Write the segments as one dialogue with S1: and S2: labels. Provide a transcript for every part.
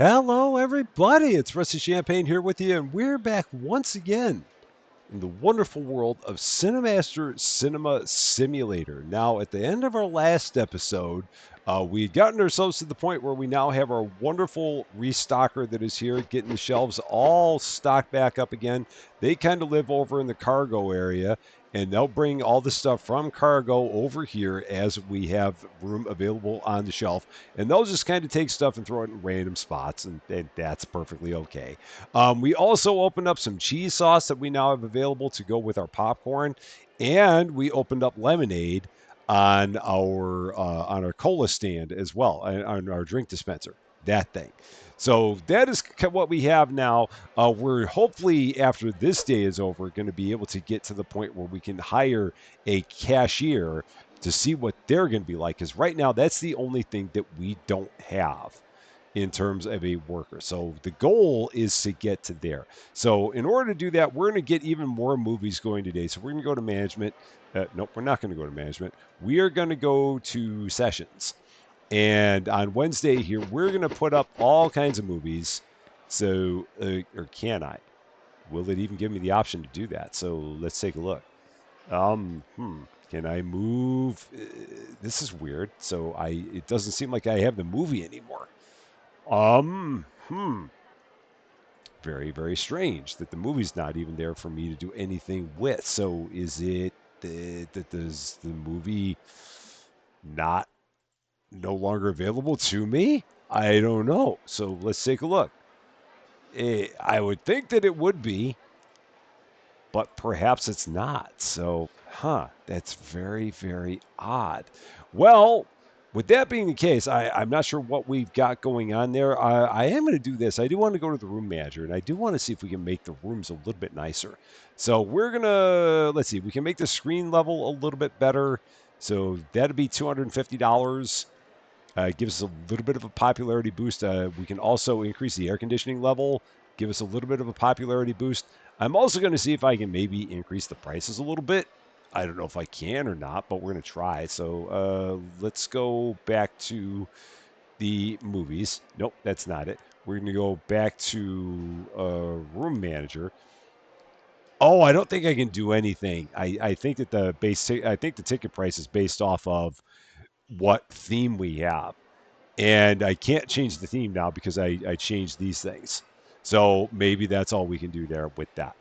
S1: Hello, everybody. It's Rusty Champaign here with you, and we're back once again in the wonderful world of Cinemaster Cinema Simulator. Now, at the end of our last episode, we had gotten ourselves to the point where we now have our wonderful restocker that is here, getting the shelves all stocked back up again. They kind of live over in the cargo area, and they'll bring all the stuff from cargo over here as we have room available on the shelf. And they'll just kind of take stuff and throw it in random spots, and that's perfectly okay. We also opened up some cheese sauce that we now have available to go with our popcorn, and we opened up lemonade on our cola stand as well, on our drink dispenser. That thing. So that is what we have now. We're hopefully after this day is over, going to be able to get to the point where we can hire a cashier to see what they're going to be like. Because right now, that's the only thing that we don't have in terms of a worker. So the goal is to get to there. So in order to do that, we're going to get even more movies going today. So we're going to go to management. Nope, we're not going to go to management. We are going to go to sessions. And on Wednesday here, we're going to put up all kinds of movies. So, or can I? Will it even give me the option to do that? So let's take a look. Can I move? This is weird. So it doesn't seem like I have the movie anymore. Um, hmm. Very, very strange that the movie's not even there for me to do anything with. So is it that does the movie not no longer available to me? I don't know. So let's take a look. I would think that it would be, but perhaps it's not. So, that's very, very odd. Well, with that being the case, I'm not sure what we've got going on there. I am going to do this. I do want to go to the room manager, and I do want to see if we can make the rooms a little bit nicer. So we're going to, let's see, we can make the screen level a little bit better. So that'd be $250. Gives us a little bit of a popularity boost. We can also increase the air conditioning level, give us a little bit of a popularity boost. I'm also going to see if I can maybe increase the prices a little bit. I don't know if I can or not, but we're going to try. So let's go back to the movies. Nope, that's not it. We're going to go back to room manager. Oh, I don't think I can do anything. I think that I think the ticket price is based off of what theme we have. And I can't change the theme now because I changed these things. So maybe that's all we can do there with that.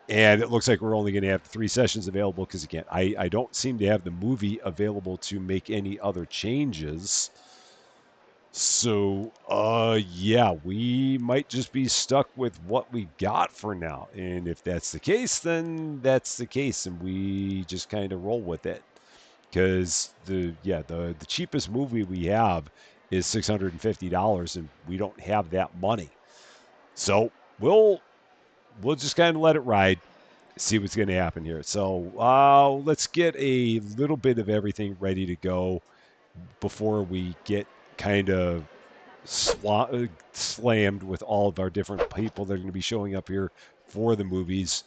S1: And it looks like we're only going to have 3 sessions available because, again, I don't seem to have the movie available to make any other changes. So, yeah, we might just be stuck with what we got for now. And if that's the case, then that's the case. And we just kind of roll with it because the cheapest movie we have is $650 and we don't have that money. So we'll just kind of let it ride, see what's going to happen here. So let's get a little bit of everything ready to go before we get kind of slammed with all of our different people that are going to be showing up here for the movies.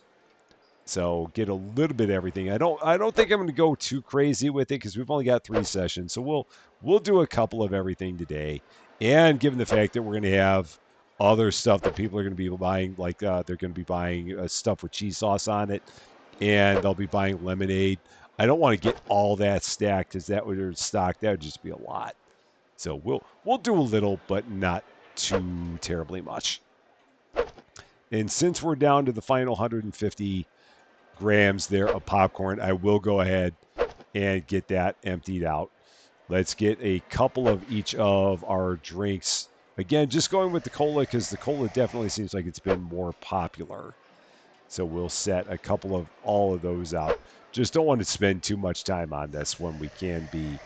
S1: So get a little bit of everything. I don't think I'm going to go too crazy with it because we've only got 3 sessions. So we'll do a couple of everything today. And given the fact that we're going to have other stuff that people are going to be buying, like they're going to be buying stuff with cheese sauce on it, and they'll be buying lemonade. I don't want to get all that stacked because that would stock. That would just be a lot. So we'll do a little, but not too terribly much. And since we're down to the final 150 grams there of popcorn, I will go ahead and get that emptied out. Let's get a couple of each of our drinks. Again, just going with the cola because the cola definitely seems like it's been more popular. So we'll set a couple of all of those out. Just don't want to spend too much time on this when we can be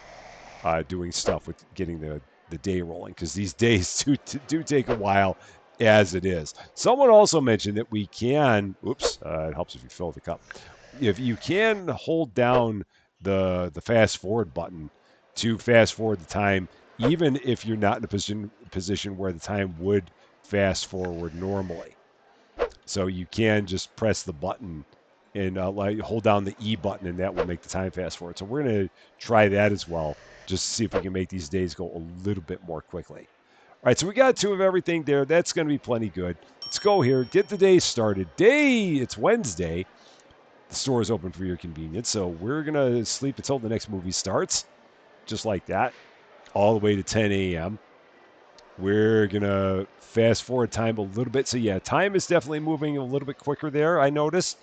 S1: doing stuff with getting the day rolling because these days do take a while as it is. Someone also mentioned that we can, it helps if you fill the cup. If you can hold down the fast forward button to fast forward the time, even if you're not in a position where the time would fast forward normally. So you can just press the button and like hold down the E button, and that will make the time fast forward. So we're going to try that as well, just to see if we can make these days go a little bit more quickly. right, so we got 2 of everything there. That's going to be plenty good. Let's go here. Get the day started. It's Wednesday. The store is open for your convenience, so we're going to sleep until the next movie starts, just like that, all the way to 10 a.m. We're going to fast forward time a little bit. So, yeah, time is definitely moving a little bit quicker there, I noticed.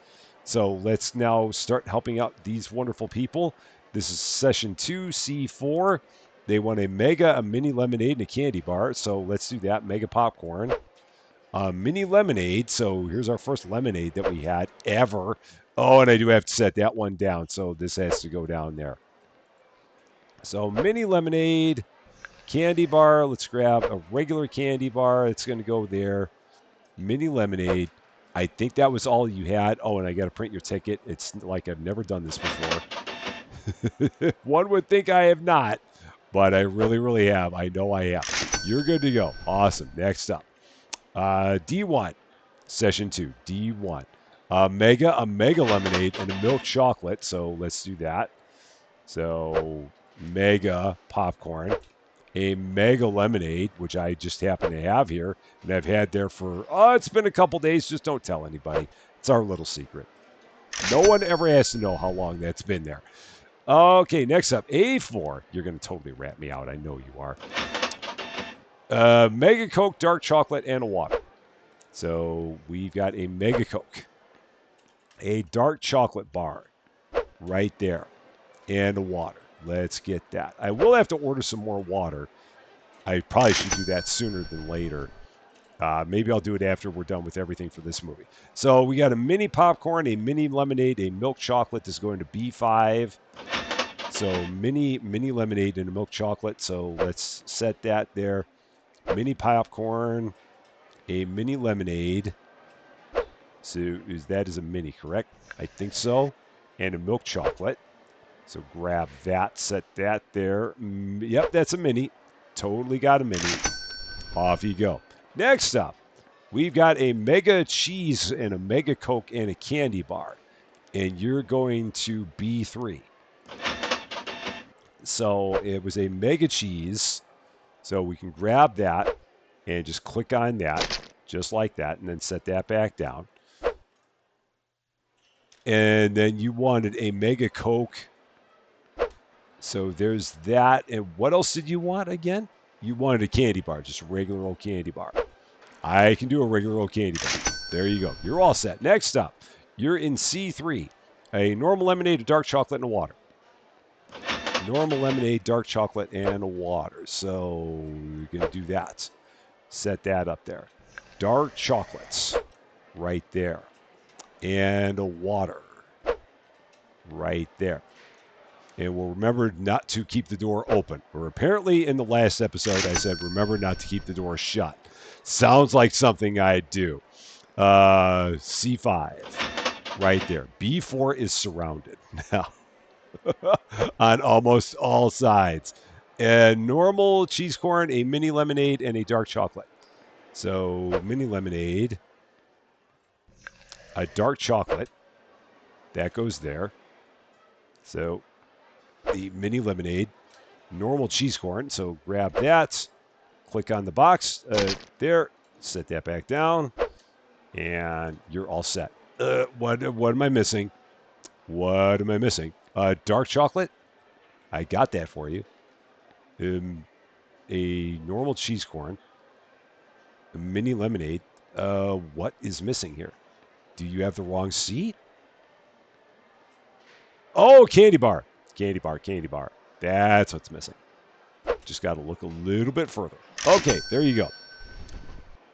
S1: So, let's now start helping out these wonderful people. This is session 2, C4. They want a mega, a mini lemonade, and a candy bar. So, let's do that. Mega popcorn. Mini lemonade. So, here's our first lemonade that we had ever. Oh, and I do have to set that one down. So, this has to go down there. So, mini lemonade. Candy bar. Let's grab a regular candy bar. It's going to go there. Mini lemonade. I think that was all you had. Oh, and I got to print your ticket. It's like I've never done this before. One would think I have not, but I really, really have. I know I have. You're good to go. Awesome. Next up, D1, session 2, D1. A mega lemonade, and a milk chocolate. So let's do that. So mega popcorn, a mega lemonade, which I just happen to have here, and I've had there for, it's been a couple days. Just don't tell anybody. It's our little secret. No one ever has to know how long that's been there. Okay, next up, A4. You're going to totally rat me out. I know you are. Mega Coke, dark chocolate, and a water. So we've got a Mega Coke, a dark chocolate bar right there, and a water. Let's get that. I will have to order some more water. I probably should do that sooner than later. Maybe I'll do it after we're done with everything for this movie. So we got a mini popcorn, a mini lemonade, a milk chocolate. This is going to B5. So mini lemonade and a milk chocolate. So let's set that there. Mini popcorn, a mini lemonade. So that is a mini, correct? I think so. And a milk chocolate. So grab that, set that there. Yep, that's a mini. Totally got a mini. Off you go. Next up, we've got a mega cheese and a mega Coke and a candy bar. And you're going to B3. So it was a mega cheese. So we can grab that and just click on that, just like that, and then set that back down. And then you wanted a mega Coke. So there's that. And what else did you want again? You wanted a candy bar, just a regular old candy bar. I can do a regular old candy bar. There you go. You're all set. Next up, you're in C3. A normal lemonade, a dark chocolate, and a water. Normal lemonade, dark chocolate, and a water. So you're going to do that. Set that up there. Dark chocolates right there. And a water right there. And we'll remember not to keep the door open. Or apparently in the last episode, I said, remember not to keep the door shut. Sounds like something I'd do. C5 right there. B4 is surrounded now on almost all sides. A normal cheese corn, a mini lemonade, and a dark chocolate. So mini lemonade, a dark chocolate. That goes there. So the mini lemonade, normal cheese corn. So grab that, click on the box there, set that back down, and you're all set. What am I missing? What am I missing? Dark chocolate. I got that for you. A normal cheese corn, a mini lemonade. What is missing here? Do you have the wrong seat? Oh, candy bar. Candy bar, candy bar. That's what's missing. Just got to look a little bit further. Okay, there you go.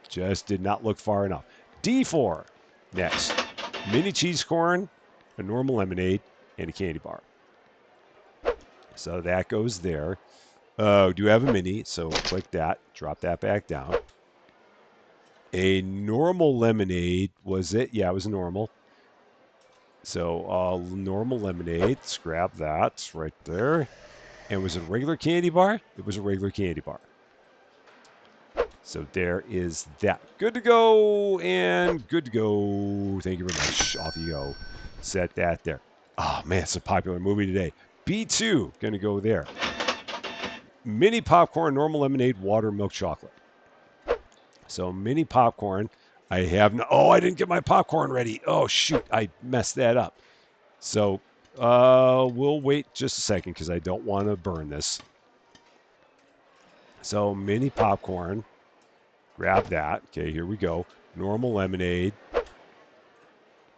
S1: Just did not look far enough. D4. Next. Mini cheese corn, a normal lemonade, and a candy bar. So that goes there. Do you have a mini? So click that. Drop that back down. A normal lemonade, was it? Yeah, it was normal. So normal lemonade. Let's grab that. It's right there. And was it a regular candy bar? It was a regular candy bar. So there is that. Good to go and good to go. Thank you very much. Off you go. Set that there. Oh, man, it's a popular movie today. B2, going to go there. Mini popcorn, normal lemonade, water, milk chocolate. So mini popcorn. I have no. Oh, I didn't get my popcorn ready. Oh shoot, I messed that up. So we'll wait just a second because I don't want to burn this. So mini popcorn. Grab that. Okay, here we go. Normal lemonade.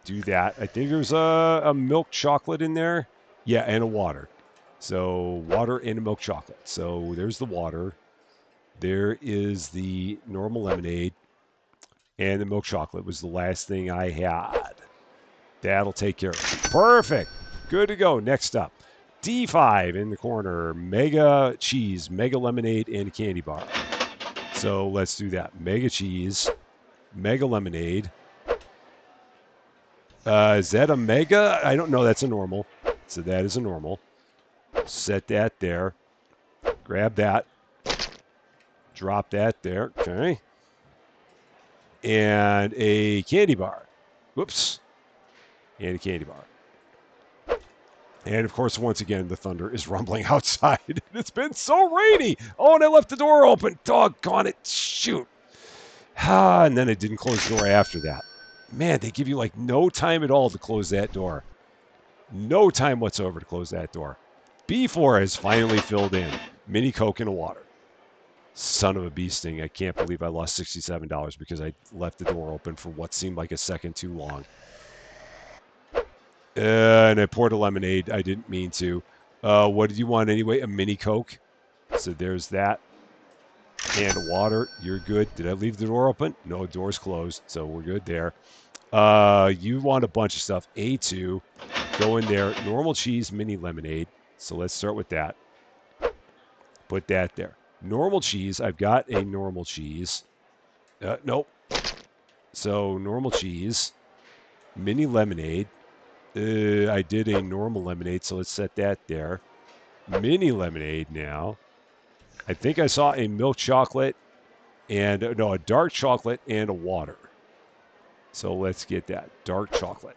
S1: Do that. I think there's a milk chocolate in there. Yeah, and a water. So water and a milk chocolate. So there's the water. There is the normal lemonade. And the milk chocolate was the last thing I had. That'll take care of it. Perfect. Good to go. Next up, D5 in the corner. Mega cheese, mega lemonade, and candy bar. So let's do that. Mega cheese, mega lemonade. Is that a mega? I don't know. That's a normal. So that is a normal. Set that there. Grab that. Drop that there. Okay. And a candy bar. Whoops. And a candy bar. And of course, once again, the thunder is rumbling outside. It's been so rainy. Oh, and I left the door open. Doggone it. Shoot. And then I didn't close the door after that. Man, they give you like no time at all to close that door. No time whatsoever to close that door. B4 has finally filled in. Mini Coke and a water. Son of a bee sting. I can't believe I lost $67 because I left the door open for what seemed like a second too long. And I poured a lemonade. I didn't mean to. What did you want anyway? A mini Coke. So there's that. And water. You're good. Did I leave the door open? No, door's closed. So we're good there. You want a bunch of stuff. A2. Go in there. Normal cheese, mini lemonade. So let's start with that. Put that there. Normal cheese. I've got a normal cheese. Nope. So normal cheese. Mini lemonade. I did a normal lemonade, so let's set that there. Mini lemonade now. I think I saw a milk chocolate and no, a dark chocolate and a water. So let's get that dark chocolate.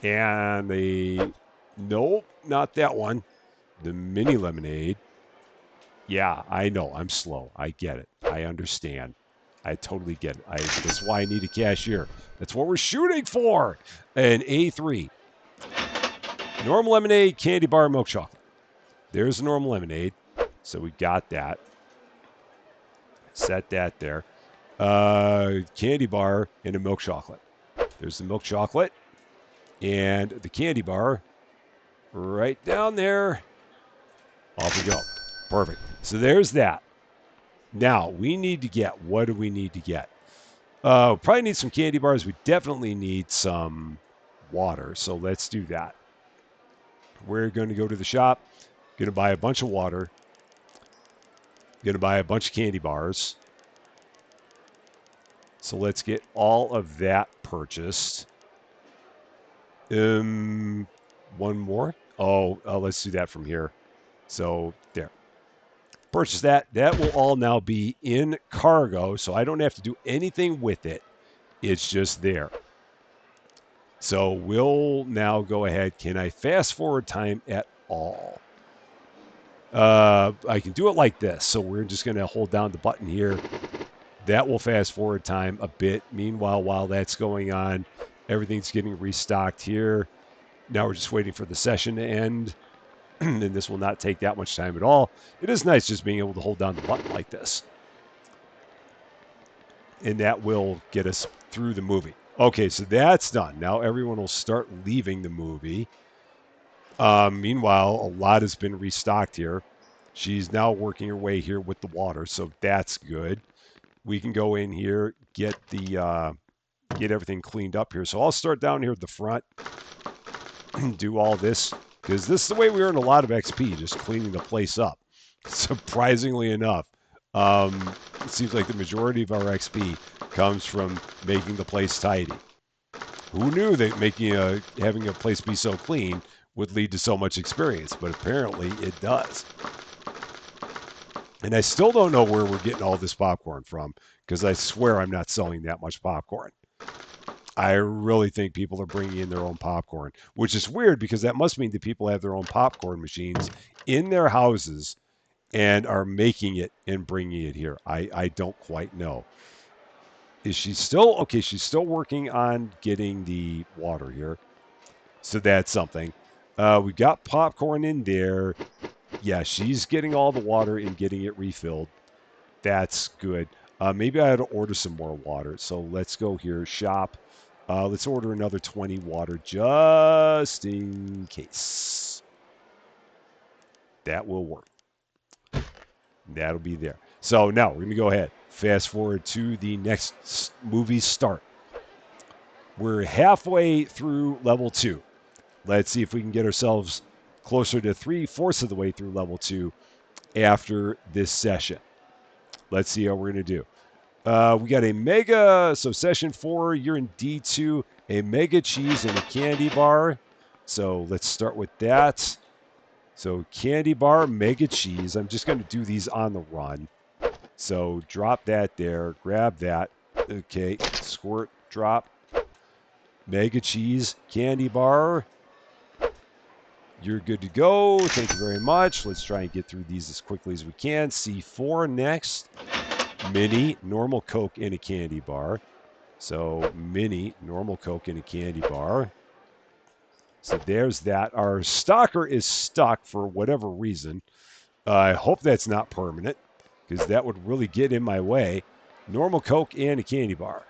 S1: And the nope, not that one. The mini lemonade. Yeah, I know. I'm slow. I get it. I understand. I totally get it. That's why I need a cashier. That's what we're shooting for. An A3. Normal lemonade, candy bar, milk chocolate. There's the normal lemonade. So we got that. Set that there. Candy bar and a milk chocolate. There's the milk chocolate and the candy bar right down there. Off we go. Perfect. So there's that. Now we need to get, what do we need to get? Probably need some candy bars. We definitely need some water. So let's do that. We're going to go to the shop. Going to buy a bunch of water. Going to buy a bunch of candy bars. So let's get all of that purchased. One more. Oh, let's do that from here. So there. Purchase that. That will all now be in cargo, so I don't have to do anything with it. It's just there. So we'll now go ahead. Can I fast forward time at all? I can do it like this. So we're just going to hold down the button here. That will fast forward time a bit. Meanwhile, while that's going on, everything's getting restocked here. Now we're just waiting for the session to end. And this will not take that much time at all. It is nice just being able to hold down the button like this. And that will get us through the movie. Okay, so that's done. Now everyone will start leaving the movie. Meanwhile, a lot has been restocked here. She's now working her way here with the water, so that's good. We can go in here, get everything cleaned up here. So I'll start down here at the front and do all this, because this is the way we earn a lot of XP, just cleaning the place up. Surprisingly enough, it seems like the majority of our XP comes from making the place tidy. Who knew that having a place be so clean would lead to so much experience? But apparently it does. And I still don't know where we're getting all this popcorn from, because I swear I'm not selling that much popcorn. I really think people are bringing in their own popcorn, which is weird because that must mean that people have their own popcorn machines in their houses and are making it and bringing it here. I don't quite know. Is she still okay? She's still working on getting the water here, so that's something. We've got popcorn in there. Yeah, she's getting all the water and getting it refilled. That's good. Maybe I had to order some more water. So let's go here, shop. Let's order another 20 water just in case. That will work. That'll be there. So now we're going to go ahead. Fast forward to the next movie start. We're halfway through level 2. Let's see if we can get ourselves closer to 3/4 of the way through level 2 after this session. Let's see how we're going to do. We got a mega, so session 4, you're in D2, a mega cheese and a candy bar. So let's start with that. So candy bar, mega cheese. I'm just going to do these on the run. So drop that there, grab that. Okay, squirt, drop. Mega cheese, candy bar. You're good to go. Thank you very much. Let's try and get through these as quickly as we can. C4 next. Mini, normal Coke, and a candy bar. So mini, normal Coke, and a candy bar. So there's that. Our stalker is stuck for whatever reason. I hope that's not permanent because that would really get in my way. Normal Coke and a candy bar.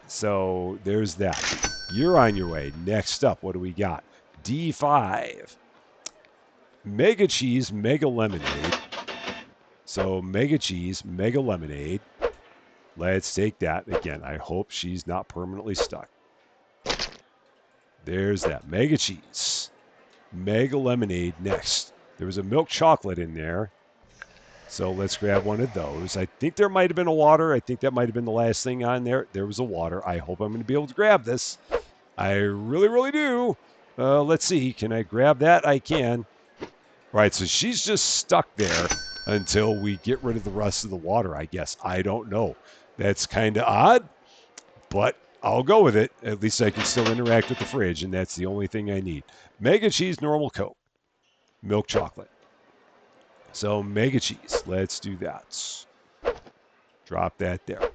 S1: So there's that. You're on your way. Next up, what do we got? D5. Mega cheese, mega lemonade. So mega cheese, mega lemonade. Let's take that. Again, I hope she's not permanently stuck. There's that. Mega cheese. Mega lemonade next. There was a milk chocolate in there. So let's grab one of those. I think there might have been a water. I think that might have been the last thing on there. There was a water. I hope I'm going to be able to grab this. I really, really do. Let's see. Can I grab that? I can. All right, so she's just stuck there until we get rid of the rest of the water, I guess. I don't know. That's kind of odd, but I'll go with it. At least I can still interact with the fridge, and that's the only thing I need. Mega cheese, normal Coke, milk chocolate. So mega cheese, let's do that. Drop that there.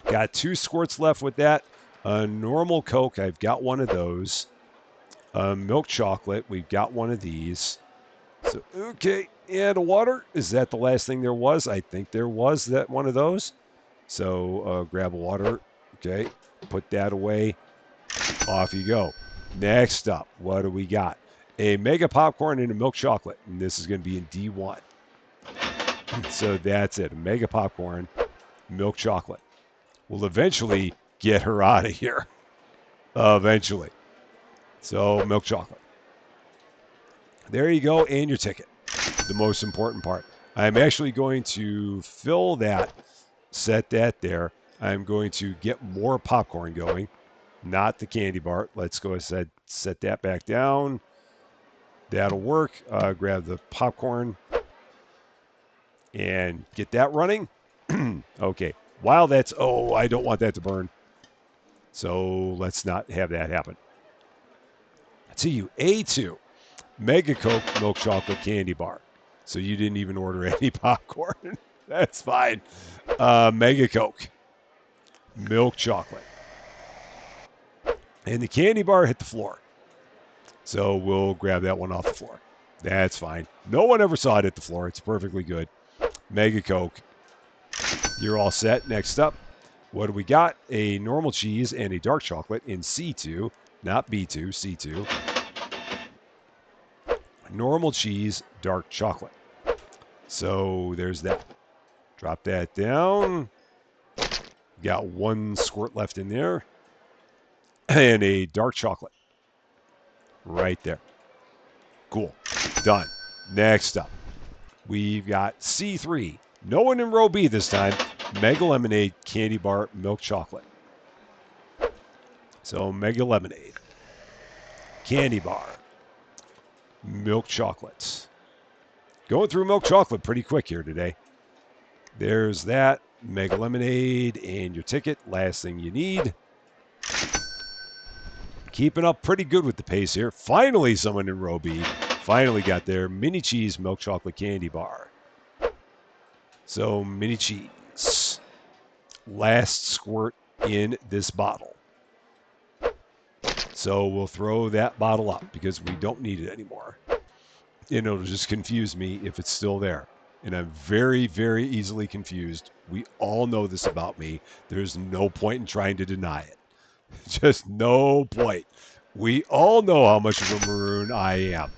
S1: Got 2 squirts left with that. Normal Coke, I've got one of those. Milk chocolate, we've got one of these. So, okay, and a water. Is that the last thing there was? I think there was that one of those. So grab a water. Okay, put that away. Off you go. Next up, what do we got? A mega popcorn and a milk chocolate. And this is going to be in D1. So that's it. A mega popcorn, milk chocolate. We'll eventually get her out of here. Eventually. So milk chocolate. There you go, and your ticket. The most important part. I'm actually going to fill that, set that there. I'm going to get more popcorn going, not the candy bar. Let's go ahead, set that back down. That'll work. Grab the popcorn and get that running. Okay. While that's, I don't want that to burn. So let's not have that happen. To you, A2. Mega Coke, milk chocolate, candy bar. So you didn't even order any popcorn. That's fine. Mega Coke, milk chocolate. And the candy bar hit the floor. So we'll grab that one off the floor. That's fine. No one ever saw it hit the floor. It's perfectly good. Mega Coke. You're all set. Next up, what do we got? A normal cheese and a dark chocolate in C2. Not B2, C2. Normal cheese, dark chocolate. So there's that. Drop that down. Got 1 squirt left in there. And a dark chocolate. Right there. Cool. Done. Next up, we've got C3. No one in row B this time. Mega lemonade, candy bar, milk chocolate. So mega lemonade, candy bar, milk chocolate. Going through milk chocolate pretty quick here today. There's that. Mega lemonade and your ticket. Last thing you need. Keeping up pretty good with the pace here. Finally, someone in row B. Finally got there. Mini cheese milk chocolate candy bar. So mini cheese. Last squirt in this bottle. So we'll throw that bottle up because we don't need it anymore. And it'll just confuse me if it's still there. And I'm very, very easily confused. We all know this about me. There's no point in trying to deny it. Just no point. We all know how much of a maroon I am.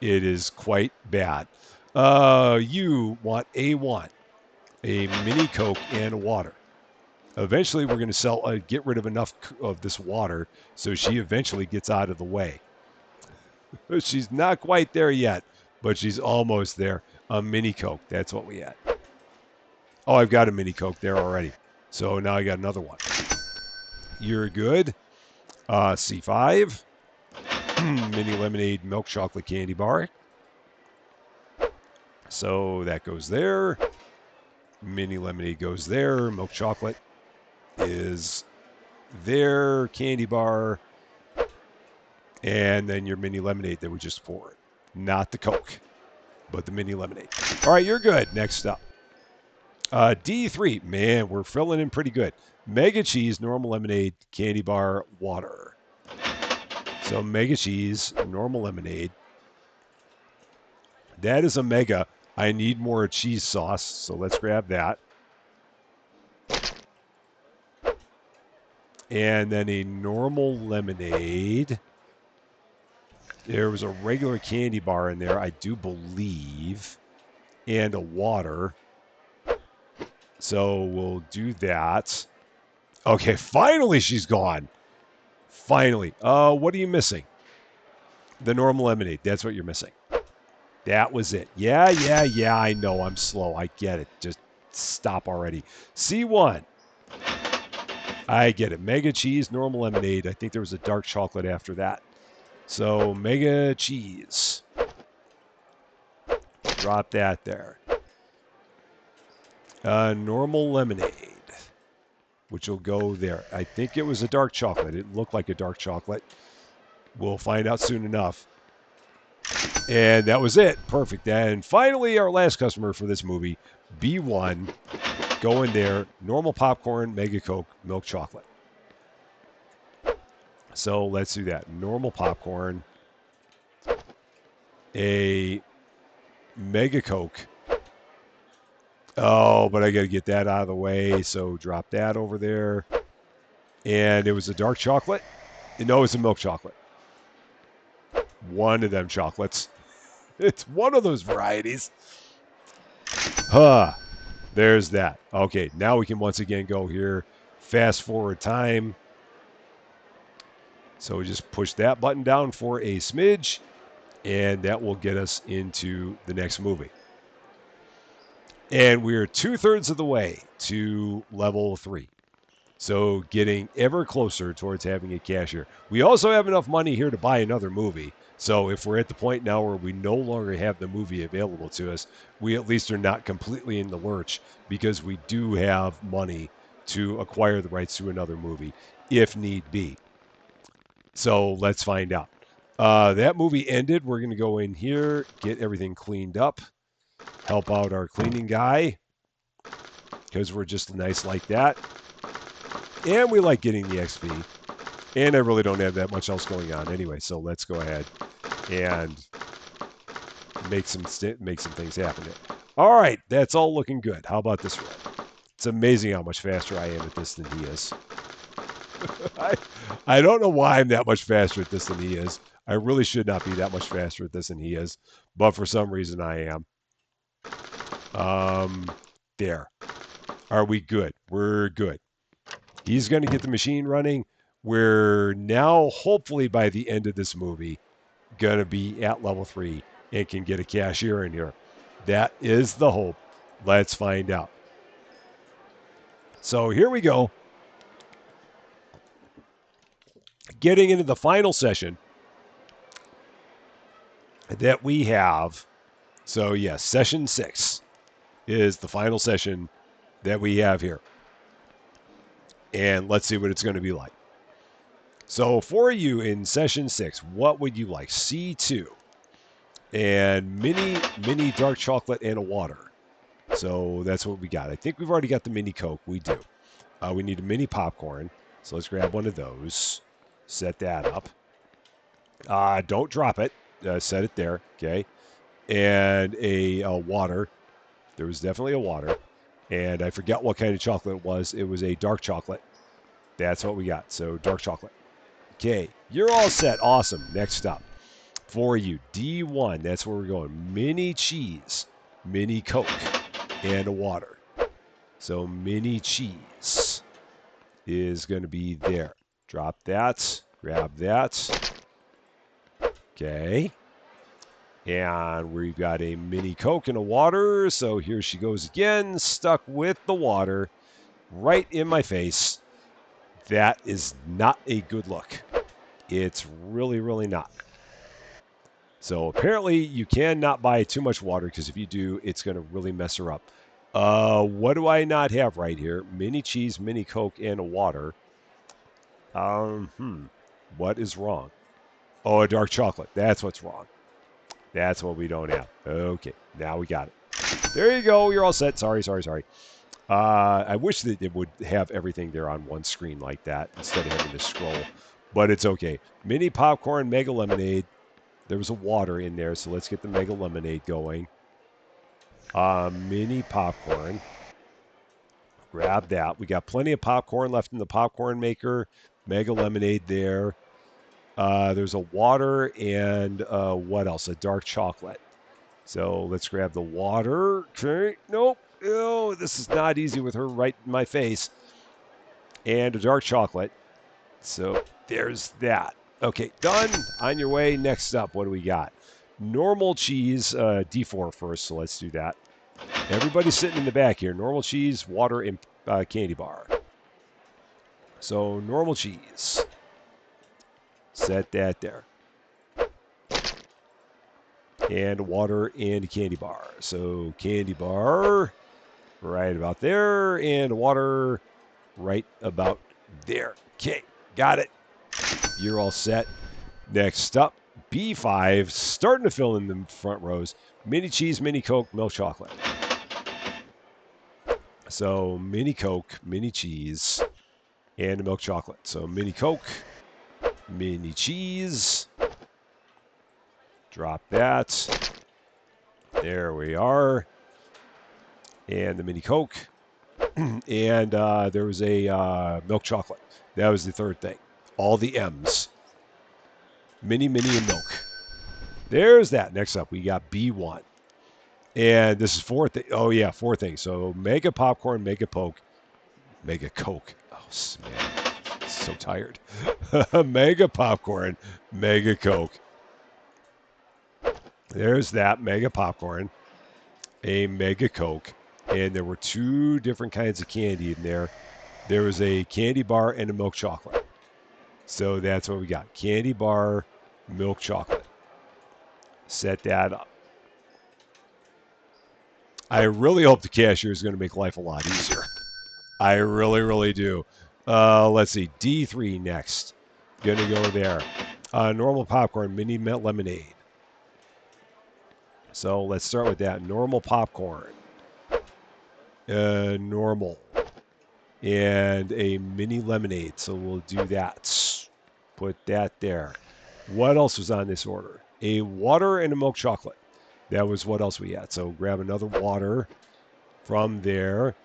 S1: It is quite bad. You want A1, a mini Coke and a water. Eventually, we're going to get rid of enough of this water so she eventually gets out of the way. She's not quite there yet, but she's almost there. A mini Coke. That's what we had. Oh, I've got a mini Coke there already. So now I got another one. You're good. C5. Mini lemonade milk chocolate candy bar. So that goes there. Mini lemonade goes there. Milk chocolate is there. Candy bar. And then your mini lemonade that we just poured. Not the Coke, but the mini lemonade. All right, you're good. Next up. D3. Man, we're filling in pretty good. Mega cheese, normal lemonade, candy bar, water. So mega cheese, normal lemonade. That is a mega. I need more cheese sauce, so let's grab that. And then a normal lemonade. There was a regular candy bar in there, I do believe, and a water. So we'll do that. Okay, finally she's gone. Finally. What are you missing? The normal lemonade. That's what you're missing. That was it. Yeah, I know I'm slow. I get it. Just stop already. C1. I get it. Mega cheese, normal lemonade. I think there was a dark chocolate after that. So mega cheese. Drop that there. Normal lemonade, which will go there. I think it was a dark chocolate. It looked like a dark chocolate. We'll find out soon enough. And that was it. Perfect. And finally, our last customer for this movie, B1. Go in there. Normal popcorn, Mega Coke, milk chocolate. So let's do that. Normal popcorn, a Mega Coke. Oh, but I got to get that out of the way. So drop that over there. And it was a dark chocolate. No, it's a milk chocolate. One of them chocolates. It's one of those varieties. Huh. There's that. Okay, now we can once again go here. Fast forward time. So we just push that button down for a smidge. And that will get us into the next movie. And we're 2/3 of the way to level 3. So getting ever closer towards having a cashier. We also have enough money here to buy another movie. So if we're at the point now where we no longer have the movie available to us, we at least are not completely in the lurch because we do have money to acquire the rights to another movie if need be. So let's find out. That movie ended. We're going to go in here, get everything cleaned up, help out our cleaning guy because we're just nice like that. And we like getting the XP. And I really don't have that much else going on anyway, so let's go ahead and make some things happen here. All right, that's all looking good. How about this one? It's amazing how much faster I am at this than he is. I don't know why I'm that much faster at this than he is. I really should not be that much faster at this than he is, but for some reason I am. There. Are we good? We're good. He's going to get the machine running. We're now, hopefully by the end of this movie, going to be at level 3 and can get a cashier in here. That is the hope. Let's find out. So here we go. Getting into the final session that we have. So yes, session 6 is the final session that we have here. And let's see what it's going to be like. So for you in session 6, what would you like? C2 and mini dark chocolate and a water. So that's what we got. I think we've already got the mini Coke. We do. We need a mini popcorn. So let's grab one of those. Set that up. Don't drop it. Set it there. Okay. And a water. There was definitely a water. And I forget what kind of chocolate it was. It was a dark chocolate. That's what we got. So dark chocolate. Okay. You're all set. Awesome. Next up for you, D1. That's where we're going. Mini cheese, mini Coke, and a water. So mini cheese is going to be there. Drop that. Grab that. Okay. And we've got a mini Coke and a water. So here she goes again, stuck with the water right in my face. That is not a good look. It's really, really not. So apparently you cannot buy too much water because if you do, it's going to really mess her up. What do I not have right here? Mini cheese, mini Coke, and a water. What is wrong? Oh, a dark chocolate. That's what's wrong. That's what we don't have. Okay, now we got it. There you go. You're all set. Sorry. I wish that it would have everything there on one screen like that instead of having to scroll, but it's okay. Mini popcorn, mega lemonade. There was a water in there, so let's get the mega lemonade going. Mini popcorn. Grab that. We got plenty of popcorn left in the popcorn maker. Mega lemonade there. There's a water and what else? A dark chocolate. So let's grab the water. Okay. Nope. Oh, this is not easy with her right in my face. And a dark chocolate. So there's that. Okay, done. On your way. Next up, what do we got? Normal cheese, D4 first, so let's do that. Everybody's sitting in the back here. Normal cheese, water, and candy bar. So normal cheese. Set that there. And water and candy bar. So candy bar right about there, and water right about there. Okay, got it. You're all set. Next up, B5, starting to fill in the front rows. Mini cheese, mini Coke, milk chocolate. So mini Coke, mini cheese, and a milk chocolate. So mini Coke, mini cheese. Drop that. There we are. And the mini Coke. And there was a milk chocolate. That was the third thing. All the M's. Mini, and milk. There's that. Next up, we got B1. And this is four things. Oh, yeah, four things. So mega popcorn, mega Coke. Oh, man. So tired. Mega popcorn, mega Coke. There's that. Mega popcorn, a mega Coke. And there were two different kinds of candy in there. There was a candy bar and a milk chocolate. So that's what we got. Candy bar, milk chocolate. Set that up. I really hope the cashier is going to make life a lot easier. I really, really do. Let's see. D3 next. Going to go there. Normal popcorn, mini lemonade. So let's start with that. Normal popcorn. Normal. And a mini lemonade. So we'll do that. Put that there. What else was on this order? A water and a milk chocolate. That was what else we had. So grab another water from there.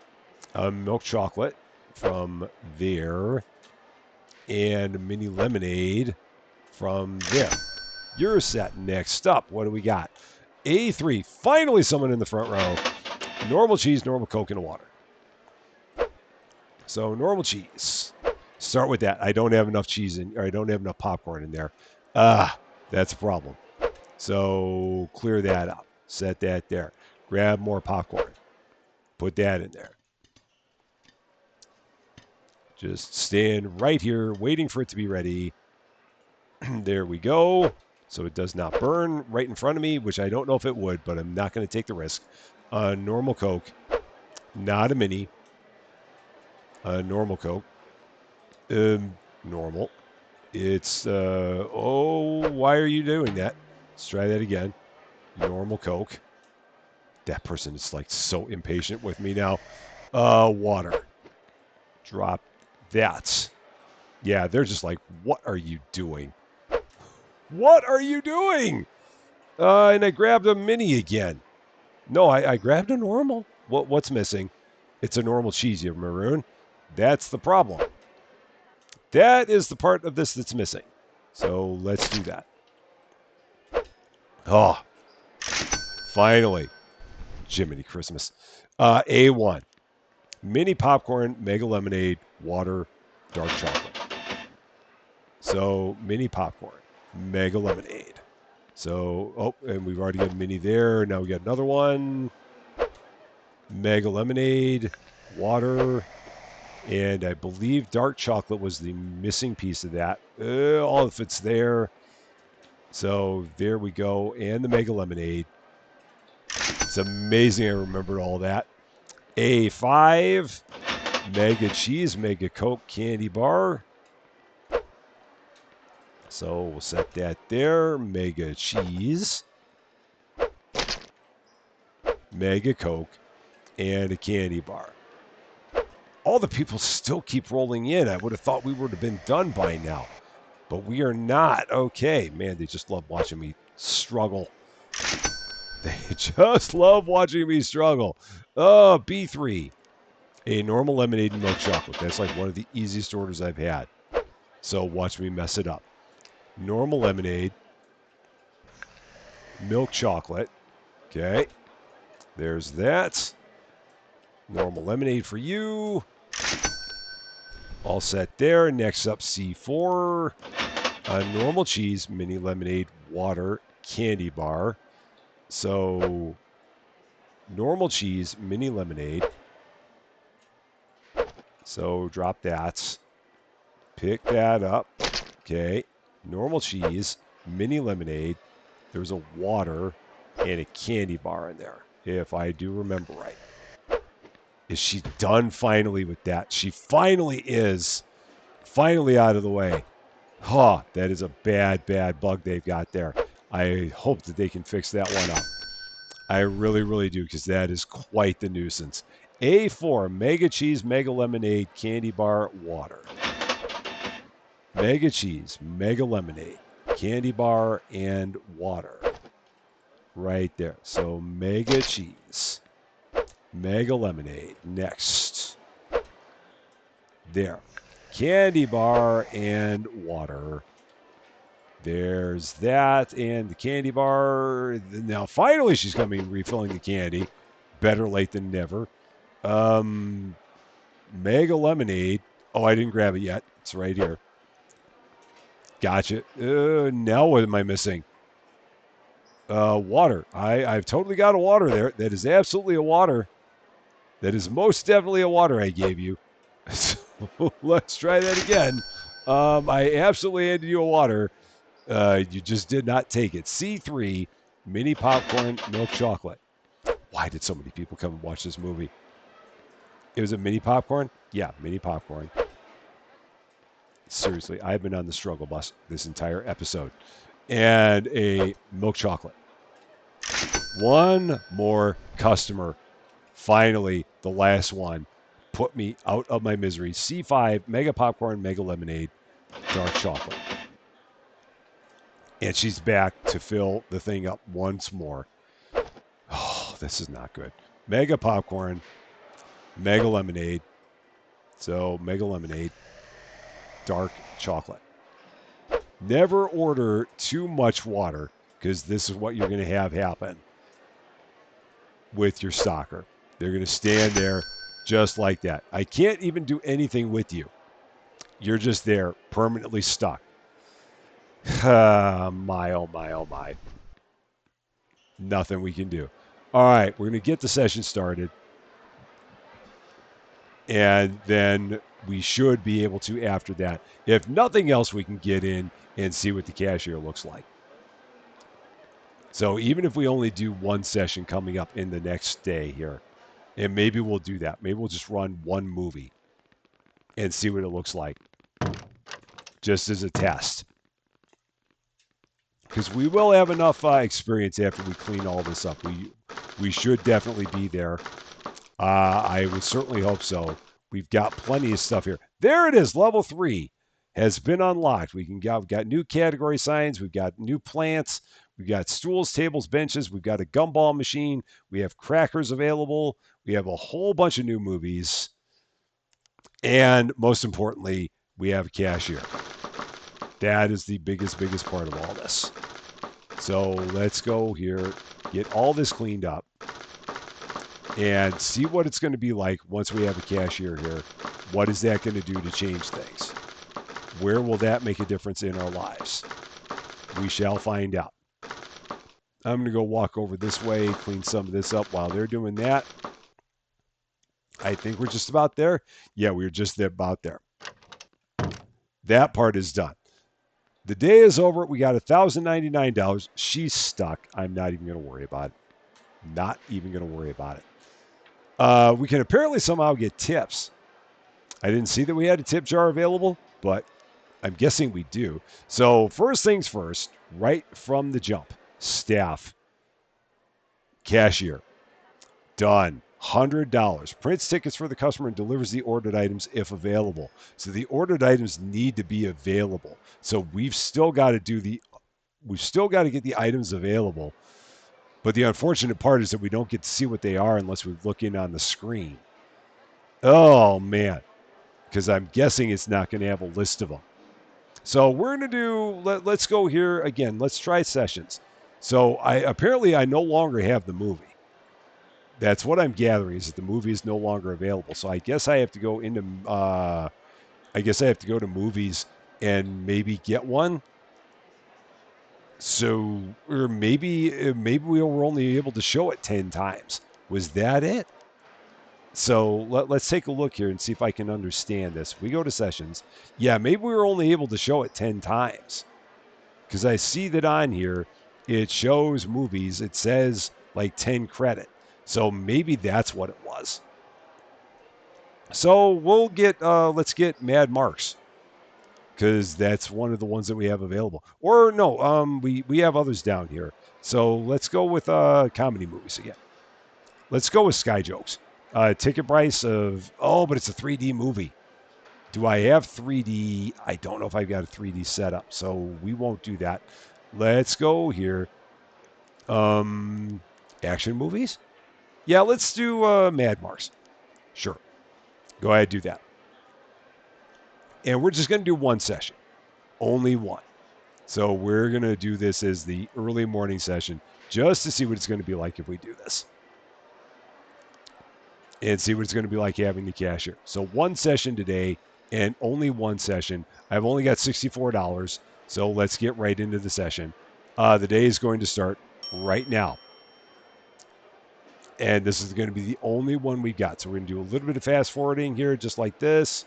S1: A milk chocolate from there. And a mini lemonade from there. You're set. Next up, what do we got? A3. Finally someone in the front row. Normal cheese, normal Coke, and water. So normal cheese. Start with that. I don't have enough cheese in, or I don't have enough popcorn in there. That's a problem. So clear that up. Set that there. Grab more popcorn. Put that in there. Just stand right here, waiting for it to be ready. There we go. So it does not burn right in front of me, which I don't know if it would, but I'm not going to take the risk. Normal Coke. Not a mini. Normal Coke. Normal. It's, why are you doing that? Let's try that again. Normal Coke. That person is like so impatient with me now. Water. Drop that. Yeah, they're just like, what are you doing? What are you doing? And I grabbed a mini again. No, I grabbed a normal. What's missing? It's a normal cheese, you maroon. That's the problem. That is the part of this that's missing. So let's do that. Oh, finally. Jiminy Christmas. A1. Mini popcorn, mega lemonade, water, dark chocolate. So mini popcorn, mega lemonade. So, oh, and we've already got a mini there. Now we got another one. Mega lemonade, water, and I believe dark chocolate was the missing piece of that. All of it's there. So there we go. And the mega lemonade. It's amazing I remembered all that. A5, mega cheese, mega Coke candy bar. So we'll set that there. Mega cheese, mega Coke, and a candy bar. All the people still keep rolling in. I would have thought we would have been done by now, but we are not. Okay, man, they just love watching me struggle. They just love watching me struggle. Oh, B3, a normal lemonade and milk chocolate. That's like one of the easiest orders I've had. So watch me mess it up. Normal lemonade, milk chocolate. Okay, there's that. Normal lemonade for you. All set there. Next up, C4. Normal cheese, mini lemonade, water, candy bar. So, normal cheese, mini lemonade. So, drop that. Pick that up. Okay. Normal cheese, mini lemonade. There's a water and a candy bar in there, if I do remember right. Is she done finally with that? She finally is. Finally out of the way. Huh, that is a bad, bad bug they've got there. I hope that they can fix that one up. I really, really do, because that is quite the nuisance. A4, mega cheese, mega lemonade, candy bar, water. Mega cheese, mega lemonade, candy bar, and water. Right there. So mega cheese, mega lemonade. Next. There. Candy bar and water. There's that and the candy bar. Now, finally, she's coming refilling the candy. Better late than never. Mega lemonade. Oh, I didn't grab it yet. It's right here. Gotcha. Now what am I missing? Water. I've totally got a water there. That is absolutely a water. That is most definitely a water I gave you. So let's try that again. I absolutely handed you a water. You just did not take it. C3, mini popcorn, milk chocolate. Why did so many people come and watch this movie? It was a mini popcorn? Yeah, mini popcorn. Seriously, I've been on the struggle bus this entire episode. And a milk chocolate. One more customer. Finally, the last one. Put me out of my misery. C5, mega popcorn, mega lemonade, dark chocolate. And she's back to fill the thing up once more. Oh, this is not good. Mega popcorn, mega lemonade. So, mega lemonade, dark chocolate. Never order too much water, because this is what you're going to have happen with your stalker. They're going to stand there just like that. I can't even do anything with you. You're just there, permanently stuck. My, oh my, oh my. Nothing we can do. All right, we're going to get the session started. And then we should be able to, after that, if nothing else, we can get in and see what the cashier looks like. So even if we only do one session coming up in the next day here, and maybe we'll do that. Maybe we'll just run one movie and see what it looks like, just as a test. because we will have enough experience after we clean all this up. We should definitely be there. I would certainly hope so. We've got plenty of stuff here. There it is. Level 3 has been unlocked. We've got new category signs. We've got new plants. We've got stools, tables, benches. We've got a gumball machine. We have crackers available. We have a whole bunch of new movies. And most importantly, we have a cashier. That is the biggest part of all this. So let's go here, get all this cleaned up, and see what it's going to be like once we have a cashier here. What is that going to do to change things? Where will that make a difference in our lives? We shall find out. I'm going to go walk over this way, clean some of this up while they're doing that. I think we're just about there. Yeah, we're just about there. That part is done. The day is over. We got $1,099. She's stuck. I'm not even going to worry about it. Not even going to worry about it. We can apparently somehow get tips. I didn't see that we had a tip jar available, but I'm guessing we do. So first things first, right from the jump, staff, cashier, done. $100. Prints tickets for the customer and delivers the ordered items if available. So the ordered items need to be available. So we've still got to get the items available. But the unfortunate part is that we don't get to see what they are unless we look in on the screen. Oh man, because I'm guessing it's not going to have a list of them. So we're going to do. Let's go here again. Let's try sessions. So I no longer have the movie. That's what I'm gathering, is that the movie is no longer available. So I guess I have to go into movies and maybe get one. So, or maybe we were only able to show it 10 times. Was that it? So let's take a look here and see if I can understand this. We go to sessions. Yeah, maybe we were only able to show it 10 times. Because I see that on here, it shows movies. It says like 10 credit. So maybe that's what it was. So let's get Mad Marks, because that's one of the ones that we have available. Or no, we have others down here. So let's go with comedy movies again. Let's go with Sky Jokes. Ticket price of, but it's a 3D movie. Do I have 3D? I don't know if I've got a 3D setup, so we won't do that. Let's go here. Action movies? Yeah, let's do Mad Marks. Sure. Go ahead, do that. And we're just going to do one session. Only one. So we're going to do this as the early morning session just to see what it's going to be like if we do this. And see what it's going to be like having the cashier. So one session today and only one session. I've only got $64. So let's get right into the session. The day is going to start right now. And this is going to be the only one we got. So we're going to do a little bit of fast forwarding here, just like this.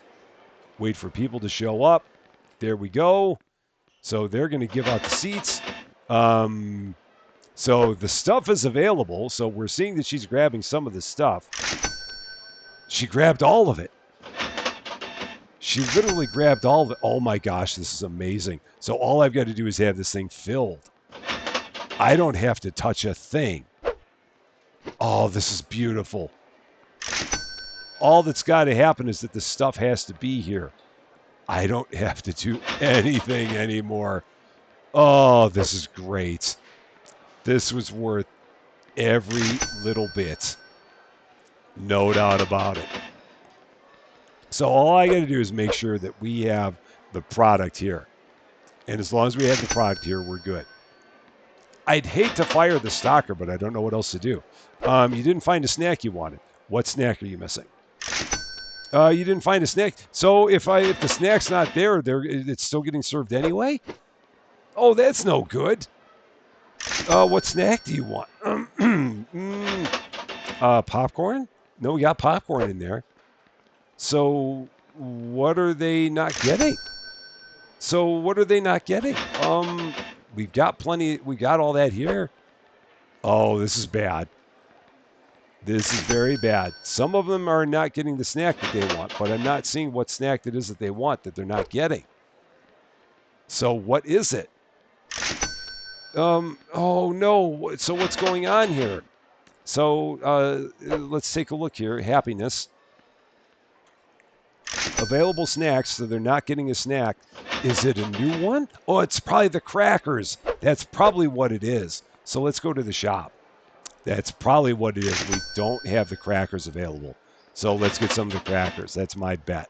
S1: Wait for people to show up. There we go. So they're going to give out the seats. So the stuff is available. So we're seeing that she's grabbing some of the stuff. She grabbed all of it. She literally grabbed all of it. Oh my gosh, this is amazing. So all I've got to do is have this thing filled. I don't have to touch a thing. Oh, this is beautiful. All that's got to happen is that the stuff has to be here. I don't have to do anything anymore. Oh, this is great. This was worth every little bit. No doubt about it. So all I got to do is make sure that we have the product here. And as long as we have the product here, we're good. I'd hate to fire the stocker, but I don't know what else to do. You didn't find a snack you wanted. What snack are you missing? You didn't find a snack. So if the snack's not there, it's still getting served anyway? Oh, that's no good. What snack do you want? Popcorn? No, we got popcorn in there. So what are they not getting? We've got plenty. We got all that here. Oh, this is bad. This is very bad. Some of them are not getting the snack that they want, but I'm not seeing what snack it is that they want that they're not getting. So what is it? Oh no. So what's going on here? So let's take a look here. Happiness. Available snacks, so they're not getting a snack. Is it a new one? Oh, it's probably the crackers. That's probably what it is. So let's go to the shop. That's probably what it is. We don't have the crackers available. So let's get some of the crackers. That's my bet.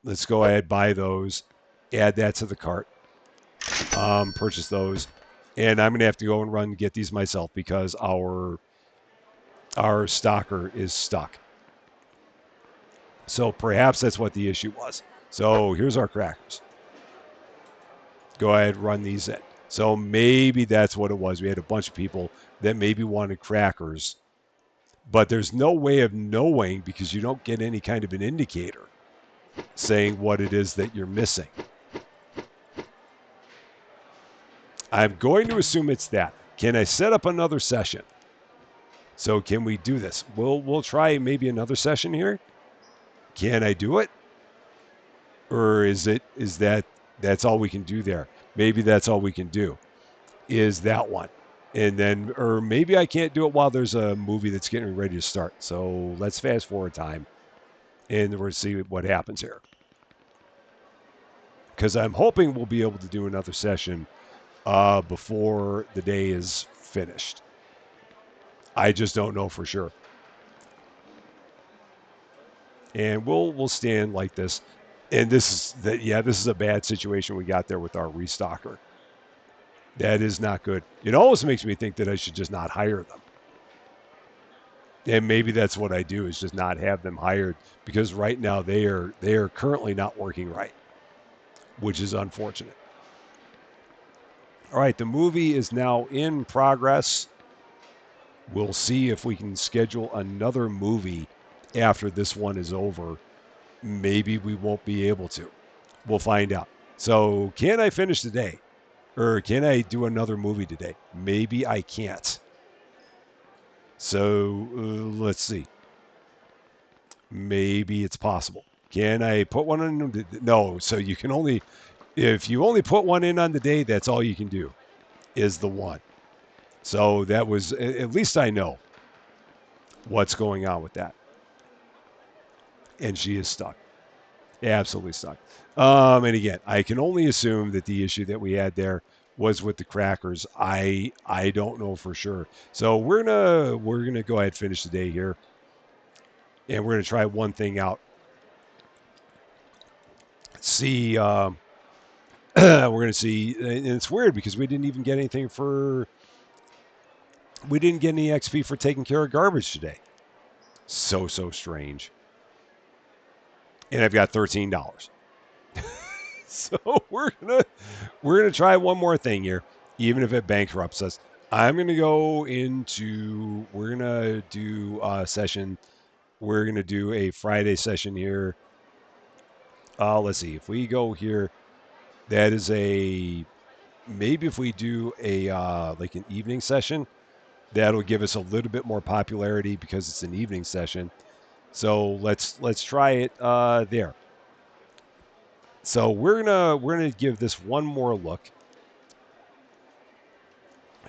S1: Let's go ahead, buy those, add that to the cart, purchase those. And I'm going to have to go and run and get these myself because our stocker is stuck. So perhaps that's what the issue was. So here's our crackers. Go ahead, run these in. So maybe that's what it was. We had a bunch of people that maybe wanted crackers, but there's no way of knowing because you don't get any kind of an indicator saying what it is that you're missing. I'm going to assume it's that. Can I set up another session? So can we do this? We'll try maybe another session here. Can I do it? Or is that's all we can do there? Maybe that's all we can do is that one. And then or maybe I can't do it while there's a movie that's getting ready to start. So let's fast forward time and we'll see what happens here. Because I'm hoping we'll be able to do another session before the day is finished. I just don't know for sure. And we'll stand like this. And this is a bad situation we got there with our restocker. That is not good. It always makes me think that I should just not hire them. And maybe that's what I do is just not have them hired because right now they are currently not working right, which is unfortunate. All right, the movie is now in progress. We'll see if we can schedule another movie after this one is over. Maybe we won't be able to. We'll find out. So, can I finish today? Or can I do another movie today? Maybe I can't. So, let's see. Maybe it's possible. Can I put one in? No. So, you can only, if you only put one in on the day, that's all you can do is the one. So, that was, at least I know what's going on with that. And she is stuck. Absolutely stuck. And again, I can only assume that the issue that we had there was with the crackers. I don't know for sure. So we're gonna go ahead and finish the day here, and we're gonna try one thing out. See, we're gonna see, and it's weird because we didn't even get anything for. We didn't get any XP for taking care of garbage today. So strange. And I've got $13. So we're gonna try one more thing here, even if it bankrupts us. I'm gonna go into. We're gonna do a session. We're gonna do a Friday session here. Let's see if we go here. That is a maybe if we do a like an evening session, that'll give us a little bit more popularity because it's an evening session. So let's try it there. So we're gonna give this one more look.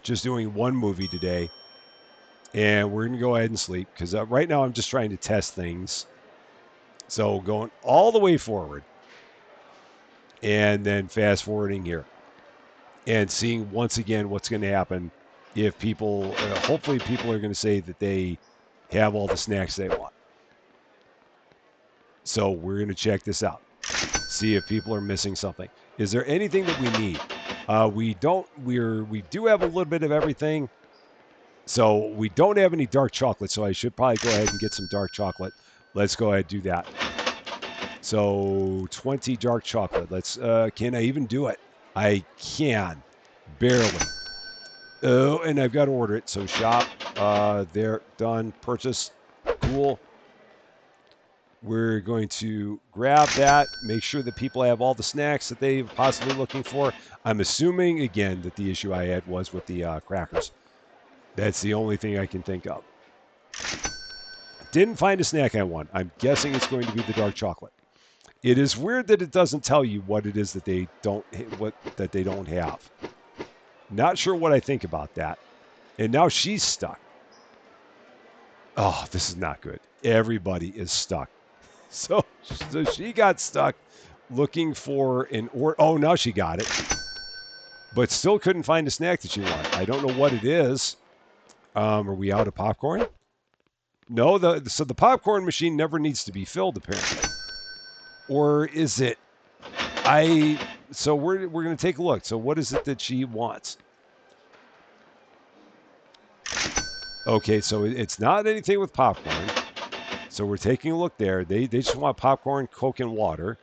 S1: Just doing one movie today, and we're gonna go ahead and sleep because right now I'm just trying to test things. So going all the way forward, and then fast forwarding here, and seeing once again what's going to happen if people. Hopefully, people are going to say that they have all the snacks they want. So we're going to check this out. See if people are missing something. Is there anything that we need? We don't. We do have a little bit of everything. So we don't have any dark chocolate. So I should probably go ahead and get some dark chocolate. Let's go ahead and do that. So 20 dark chocolate. Let's. Can I even do it? I can, barely. Oh, and I've got to order it. So shop. There, done. Purchase. Cool. We're going to grab that, make sure that people have all the snacks that they're possibly looking for. I'm assuming, again, that the issue I had was with the crackers. That's the only thing I can think of. Didn't find a snack I want. I'm guessing it's going to be the dark chocolate. It is weird that it doesn't tell you what it is that they don't have. Not sure what I think about that. And now she's stuck. Oh, this is not good. Everybody is stuck. So, so she got stuck looking for an or. Oh, now she got it, but still couldn't find a snack that she wanted. I don't know what it is. Are we out of popcorn? No, so the popcorn machine never needs to be filled apparently, or is it? I so we're gonna take a look. So what is it that she wants? Okay, so it's not anything with popcorn. So we're taking a look there. They just want popcorn, Coke, and water.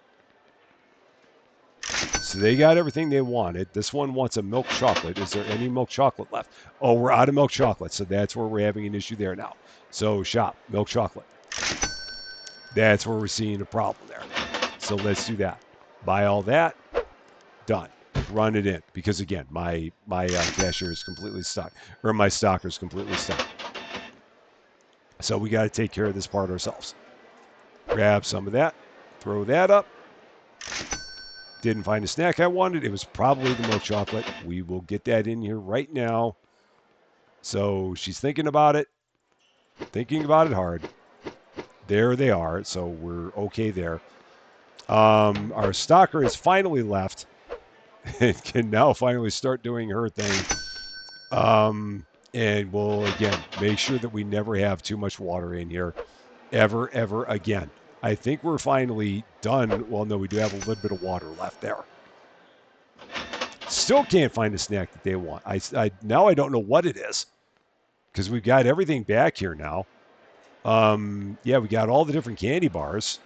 S1: So they got everything they wanted. This one wants a milk chocolate. Is there any milk chocolate left? Oh, we're out of milk chocolate. So that's where we're having an issue there now. So shop, milk chocolate. That's where we're seeing a problem there. So let's do that. Buy all that. Done. Run it in. Because again, my cashier is completely stuck. Or my stocker is completely stuck. So we got to take care of this part ourselves. Grab some of that. Throw that up. Didn't find a snack I wanted. It was probably the milk chocolate. We will get that in here right now. So she's thinking about it hard. There they are. So we're okay there. Our stalker is finally left and can now finally start doing her thing. And we'll, again, make sure that we never have too much water in here ever again. I think we're finally done. Well, no, we do have a little bit of water left there. Still can't find a snack that they want. Now I don't know what it is because we've got everything back here now. Yeah, we got all the different candy bars.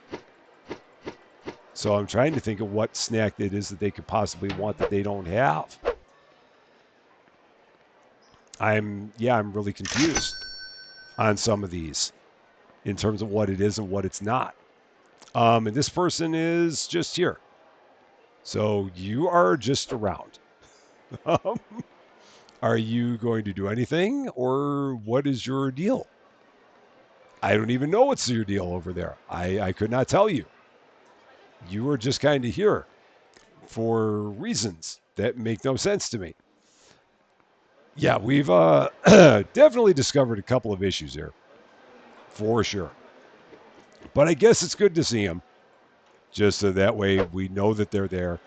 S1: So I'm trying to think of what snack it is that they could possibly want that they don't have. I'm really confused on some of these in terms of what it is and what it's not. And this person is just here. So you are just around. Are you going to do anything or what is your deal? I don't even know what's your deal over there. I could not tell you. You are just kind of here for reasons that make no sense to me. Yeah, we've definitely discovered a couple of issues here, for sure. But I guess it's good to see them, just so that way we know that they're there,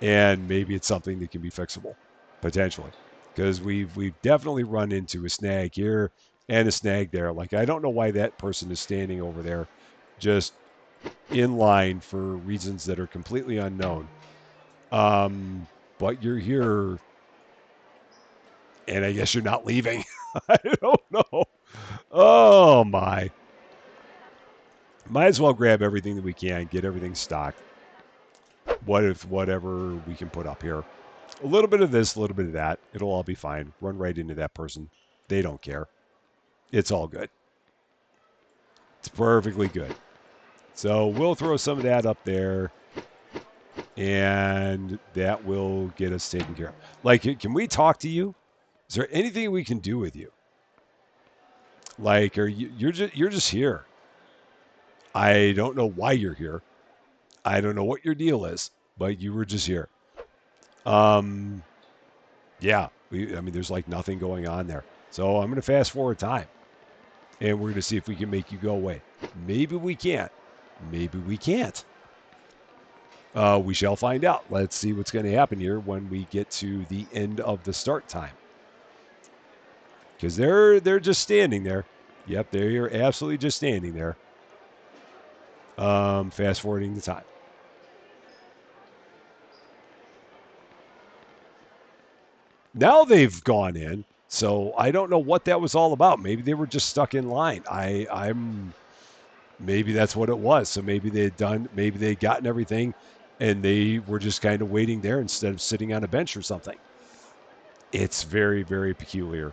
S1: and maybe it's something that can be fixable, potentially. Because we've definitely run into a snag here and a snag there. Like, I don't know why that person is standing over there just in line for reasons that are completely unknown. But you're here, and I guess you're not leaving. I don't know. Oh, my. Might as well grab everything that we can, get everything stocked. Whatever we can put up here. A little bit of this, a little bit of that. It'll all be fine. Run right into that person. They don't care. It's all good. It's perfectly good. So we'll throw some of that up there, and that will get us taken care of. Like, can we talk to you? Is there anything we can do with you? Like, you're just here. I don't know why you're here. I don't know what your deal is, but you were just here. Yeah, I mean, there's like nothing going on there. So I'm going to fast forward time, and we're going to see if we can make you go away. Maybe we can't. Maybe we can't. We shall find out. Let's see what's going to happen here when we get to the end of the start time. Because they're just standing there. Yep, they're absolutely just standing there. Fast forwarding the time. Now they've gone in, so I don't know what that was all about. Maybe they were just stuck in line. I'm maybe that's what it was. So maybe they'd gotten everything and they were just kind of waiting there instead of sitting on a bench or something. It's very, very peculiar.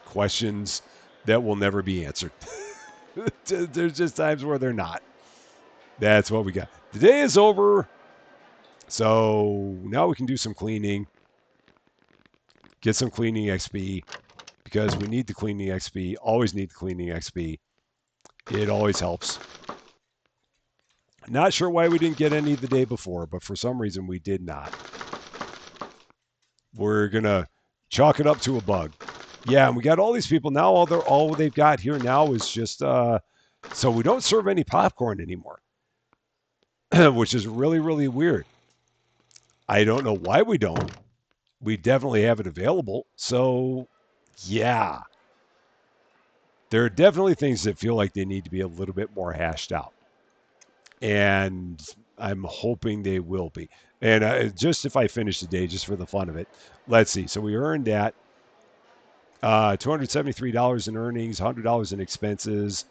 S1: Questions that will never be answered. There's just times where they're not. That's what we got. The day is over. So now we can do some cleaning. Get some cleaning XP because we need the cleaning XP. Always need the cleaning XP. It always helps. Not sure why we didn't get any the day before, but for some reason we did not. We're gonna chalk it up to a bug. Yeah, and we got all these people now. All they've got here now is just so we don't serve any popcorn anymore, which is really really weird. I don't know why we don't. We definitely have it available. So yeah, there are definitely things that feel like they need to be a little bit more hashed out, and I'm hoping they will be. And just if I finish the day, just for the fun of it, let's see. So we earned that $273 in earnings, $100 in expenses,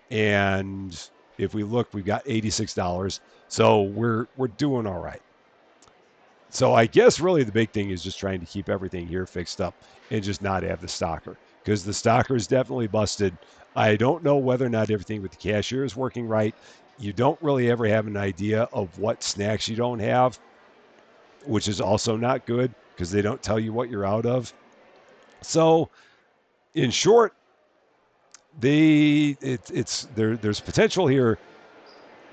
S1: and if we look, we've got $86. So we're doing all right. So I guess really the big thing is just trying to keep everything here fixed up and just not have the stalker because the stalker is definitely busted. I don't know whether or not everything with the cashier is working right. You don't really ever have an idea of what snacks you don't have, which is also not good because they don't tell you what you're out of. So in short, it's there's potential here,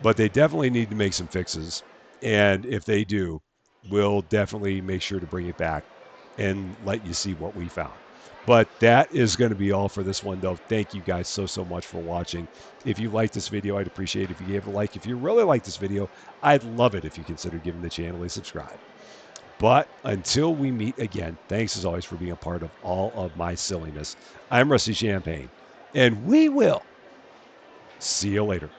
S1: but they definitely need to make some fixes. And if they do, we'll definitely make sure to bring it back and let you see what we found. But that is going to be all for this one, though. Thank you guys so much for watching. If you like this video, I'd appreciate it if you gave it a like. If you really like this video, I'd love it if you consider giving the channel a subscribe. But until we meet again, thanks as always for being a part of all of my silliness. I'm Rusty Champagne, and we will see you later.